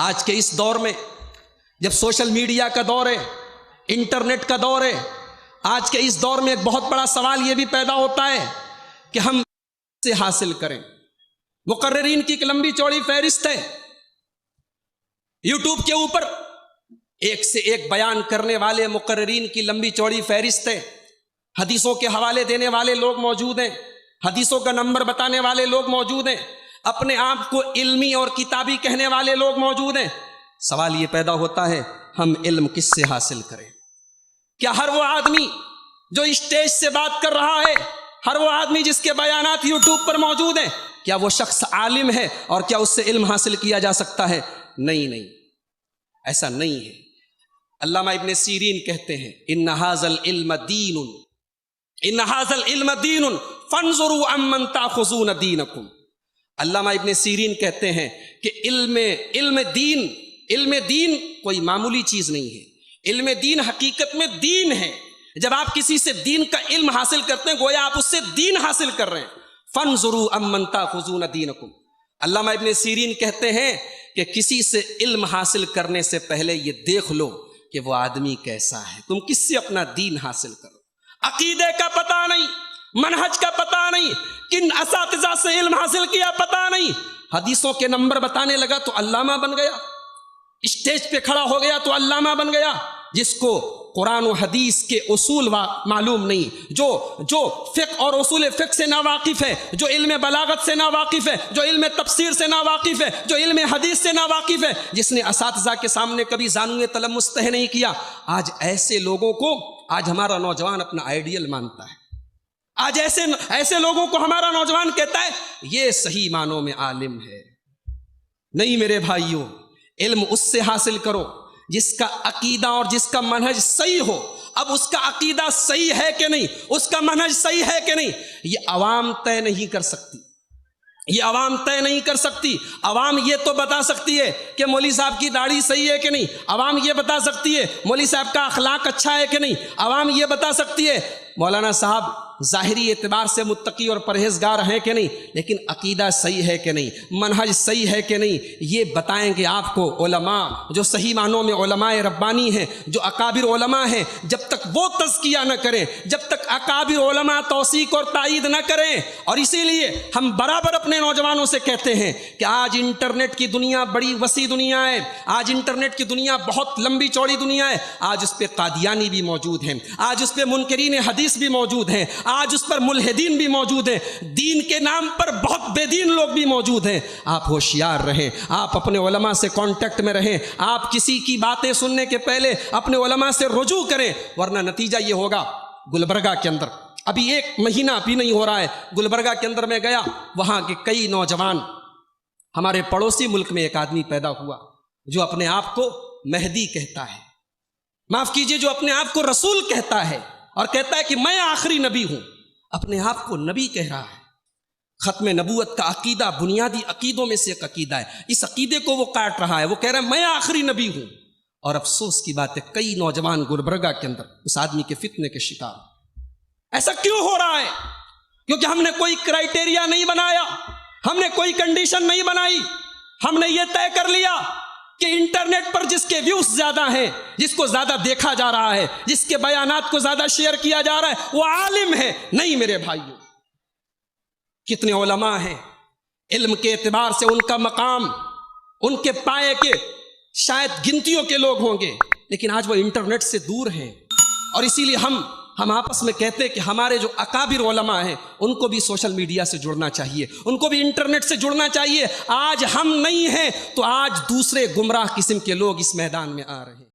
آج کے اس دور میں جب سوشل میڈیا کا دور ہے، انٹرنیٹ کا دور ہے، آج کے اس دور میں ایک بہت بڑا سوال یہ بھی پیدا ہوتا ہے کہ ہم سے حاصل کریں۔ مقررین کی ایک لمبی چوڑی فہرست ہے، یوٹیوب کے اوپر ایک سے ایک بیان کرنے والے مقررین کی لمبی چوڑی فہرست ہے، حدیثوں کے حوالے دینے والے لوگ موجود ہیں، حدیثوں کا نمبر بتانے والے لوگ موجود ہیں، اپنے آپ کو علمی اور کتابی کہنے والے لوگ موجود ہیں۔ سوال یہ پیدا ہوتا ہے ہم علم کس سے حاصل کریں؟ کیا ہر وہ آدمی جو اسٹیج سے بات کر رہا ہے، ہر وہ آدمی جس کے بیانات یوٹیوب پر موجود ہیں، کیا وہ شخص عالم ہے اور کیا اس سے علم حاصل کیا جا سکتا ہے؟ نہیں، ایسا نہیں ہے۔ علامہ ابن سیرین کہتے ہیں ان ھذا العلم دین، ان ھذا العلم دین فانظروا عمن تاخذون دینکم۔ علامہ ابن سیرین کہتے ہیں کہ علم دین کوئی معمولی چیز نہیں ہے، علم دین حقیقت میں دین ہے۔ جب آپ کسی سے دین کا علم حاصل کرتے ہیں گویا آپ اس سے دین حاصل کر رہے ہیں۔ فانظروا عمن تاخذون دینکم۔ علامہ ابن سیرین کہتے ہیں کہ کسی سے علم حاصل کرنے سے پہلے یہ دیکھ لو کہ وہ آدمی کیسا ہے، تم کس سے اپنا دین حاصل کرو۔ عقیدے کا پتہ نہیں، منہج کا پتہ نہیں، کن اساتذہ سے علم حاصل کیا پتہ نہیں، حدیثوں کے نمبر بتانے لگا تو علامہ بن گیا، اسٹیج پہ کھڑا ہو گیا تو علامہ بن گیا۔ جس کو قرآن و حدیث کے اصول معلوم نہیں، جو فقہ اور اصول فقہ سے ناواقف ہے، جو علم بلاغت سے ناواقف ہے، جو علم تفسیر سے ناواقف ہے، جو علم حدیث سے ناواقف ہے، جس نے اساتذہ کے سامنے کبھی زانوئے تلمس طے نہیں کیا، آج ایسے لوگوں کو آج ہمارا نوجوان اپنا آئیڈیل مانتا ہے۔ آج ایسے لوگوں کو ہمارا نوجوان کہتا ہے یہ صحیح معنوں میں عالم ہے۔ نہیں میرے بھائیوں، علم اس سے حاصل کرو جس کا عقیدہ اور جس کا منہج صحیح ہو۔ اب اس کا عقیدہ صحیح ہے کہ نہیں، اس کا منہج صحیح ہے کہ نہیں، یہ عوام طے نہیں کر سکتی، یہ عوام طے نہیں کر سکتی۔ عوام یہ تو بتا سکتی ہے کہ مولوی صاحب کی داڑھی صحیح ہے کہ نہیں، عوام یہ بتا سکتی ہے مولوی صاحب کا اخلاق اچھا ہے کہ نہیں، عوام یہ بتا سکتی ہے مولانا صاحب ظاہری اعتبار سے متقی اور پرہیزگار ہیں کہ نہیں، لیکن عقیدہ صحیح ہے کہ نہیں، منہج صحیح ہے کہ نہیں، یہ بتائیں گے آپ کو علماء، جو صحیح معنوں میں علماء ربانی ہیں، جو اکابر علماء ہیں۔ جب تک وہ تزکیہ نہ کریں، جب تک اکابر علماء توثیق اور تائید نہ کریں، اور اسی لیے ہم برابر اپنے نوجوانوں سے کہتے ہیں کہ آج انٹرنیٹ کی دنیا بڑی وسیع دنیا ہے، آج انٹرنیٹ کی دنیا بہت لمبی چوڑی دنیا ہے، آج اس پہ قادیانی بھی موجود ہیں، آج اس پہ منکرین حدیث بھی موجود ہیں، آج اس پر ملحدین بھی موجود ہیں، دین کے نام پر بہت بے دین لوگ بھی موجود ہیں۔ آپ ہوشیار رہیں، آپ اپنے علماء سے کانٹیکٹ میں رہیں، آپ کسی کی باتیں سننے کے پہلے اپنے علماء سے رجوع کریں، ورنہ نتیجہ یہ ہوگا۔ گلبرگہ کے اندر ابھی 1 مہینہ بھی نہیں ہو رہا ہے، گلبرگہ کے اندر میں گیا، وہاں کے کئی نوجوان، ہمارے پڑوسی ملک میں ایک آدمی پیدا ہوا جو اپنے آپ کو مہدی کہتا ہے، معاف کیجئے جو اپنے آپ کو رسول کہتا ہے اور کہتا ہے کہ میں آخری نبی ہوں، اپنے آپ کو نبی کہہ رہا ہے۔ ختم نبوت کا عقیدہ بنیادی عقیدوں میں سے ایک عقیدہ ہے، اس عقیدے کو وہ کاٹ رہا ہے، وہ کہہ رہا ہے میں آخری نبی ہوں۔ اور افسوس کی بات ہے کئی نوجوان گلبرگہ کے اندر اس آدمی کے فتنے کے شکار۔ ایسا کیوں ہو رہا ہے؟ کیونکہ ہم نے کوئی کرائیٹیریا نہیں بنایا، ہم نے کوئی کنڈیشن نہیں بنائی، ہم نے یہ طے کر لیا کہ انٹرنیٹ پر جس کے ویوز زیادہ ہیں، جس کو زیادہ دیکھا جا رہا ہے، جس کے بیانات کو زیادہ شیئر کیا جا رہا ہے وہ عالم ہے۔ نہیں میرے بھائیوں، کتنے علماء ہیں علم کے اعتبار سے ان کا مقام، ان کے پائے کے شاید گنتیوں کے لوگ ہوں گے، لیکن آج وہ انٹرنیٹ سے دور ہیں، اور اسی لیے ہم آپس میں کہتے ہیں کہ ہمارے جو اکابر علماء ہیں ان کو بھی سوشل میڈیا سے جڑنا چاہیے، ان کو بھی انٹرنیٹ سے جڑنا چاہیے۔ آج ہم نہیں ہیں تو آج دوسرے گمراہ قسم کے لوگ اس میدان میں آ رہے ہیں۔